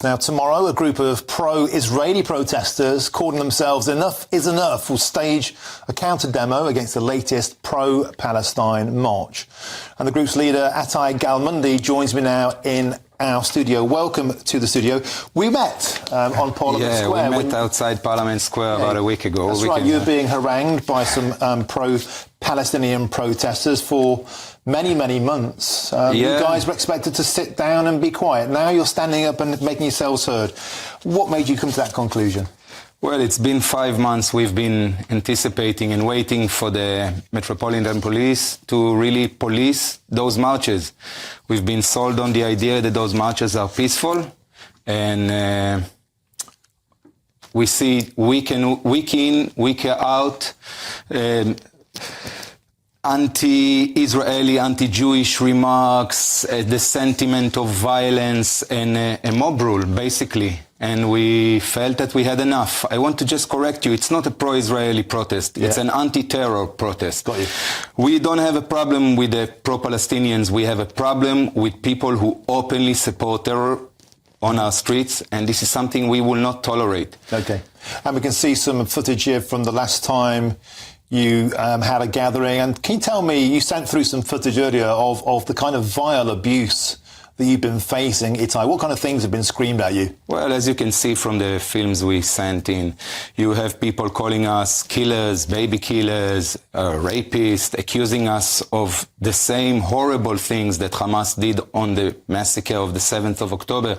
Now, tomorrow, a group of pro-Israeli protesters calling themselves Enough is Enough will stage a counter-demo against the latest pro-Palestine march. And the group's leader, Attai Galmundi, joins me now in our studio. Welcome to the studio. We met on Parliament Square. Yeah, we met outside Parliament Square about a week ago. That's right, you were being harangued by some pro-Palestinian protesters for many, many months. You guys were expected to sit down and be quiet. Now you're standing up and making yourselves heard. What made you come to that conclusion? Well, it's been 5 months we've been anticipating and waiting for the Metropolitan Police to really police those marches. We've been sold on the idea that those marches are peaceful, and we see week in, week out, anti-Israeli, anti-Jewish remarks, the sentiment of violence and a mob rule, basically. And we felt that we had enough. I want to just correct you. It's not a pro-Israeli protest. It's an anti-terror protest. Got you. We don't have a problem with the pro-Palestinians. We have a problem with people who openly support terror on our streets, and this is something we will not tolerate. Okay. And we can see some footage here from the last time you had a gathering. And can you tell me, you sent through some footage earlier of the kind of vile abuse that you've been facing, Ittai. What kind of things have been screamed at you? Well, as you can see from the films we sent in, you have people calling us killers, baby killers, rapists, accusing us of the same horrible things that Hamas did on the massacre of the 7th of October.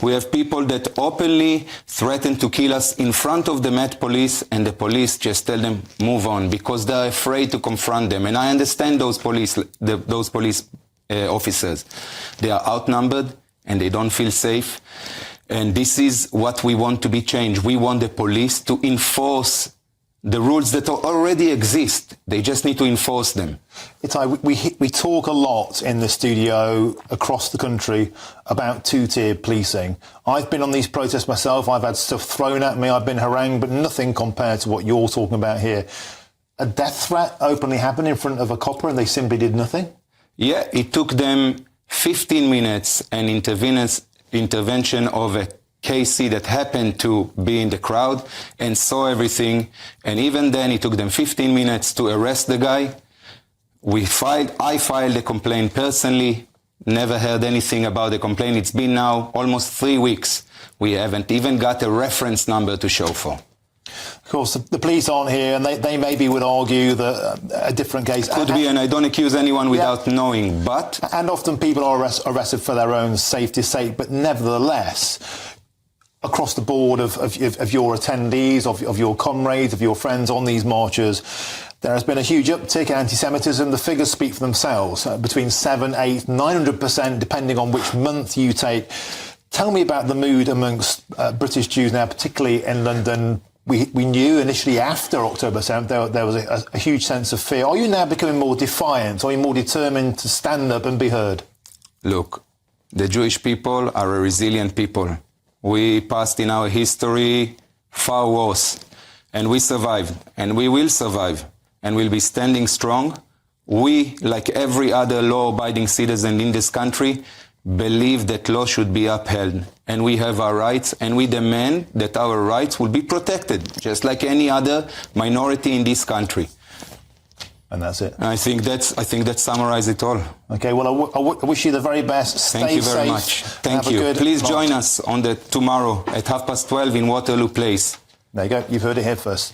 We have people that openly threaten to kill us in front of the Met Police, and the police just tell them, move on, because they're afraid to confront them. And I understand those police officers. They are outnumbered and they don't feel safe. And this is what we want to be changed. We want the police to enforce the rules that already exist. They just need to enforce them. Ittai, we talk a lot in the studio across the country about two-tier policing. I've been on these protests myself. I've had stuff thrown at me. I've been harangued, but nothing compared to what you're talking about here. A death threat openly happened in front of a copper and they simply did nothing? Yeah, it took them 15 minutes and intervention of a KC that happened to be in the crowd and saw everything. And even then, it took them 15 minutes to arrest the guy. I filed a complaint personally, never heard anything about the complaint. It's been now almost 3 weeks. We haven't even got a reference number to show for. Of course, the police aren't here, and they maybe would argue that a different case could be, and I don't accuse anyone without knowing, but... And often people are arrested for their own safety's sake, but nevertheless, across the board of your attendees, of your comrades, of your friends on these marches, there has been a huge uptick in anti-Semitism. The figures speak for themselves, between 7, 8, 900%, depending on which month you take. Tell me about the mood amongst British Jews now, particularly in London. We knew initially after October 7th there was a huge sense of fear. Are you now becoming more defiant? Are you more determined to stand up and be heard? Look, the Jewish people are a resilient people. We passed in our history far worse, and we survived, and we will survive, and we'll be standing strong. We, like every other law-abiding citizen in this country, believe that law should be upheld, and we have our rights, and we demand that our rights will be protected, just like any other minority in this country. And that's it. I think that summarizes it all. Okay, well, I wish you the very best. Thank you very much. Thank you. Please join us on tomorrow at 12:30 in Waterloo Place. There you go. You've heard it here first.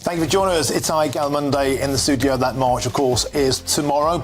Thank you for joining us. Ittai Galmundi in the studio. That march, of course, is tomorrow.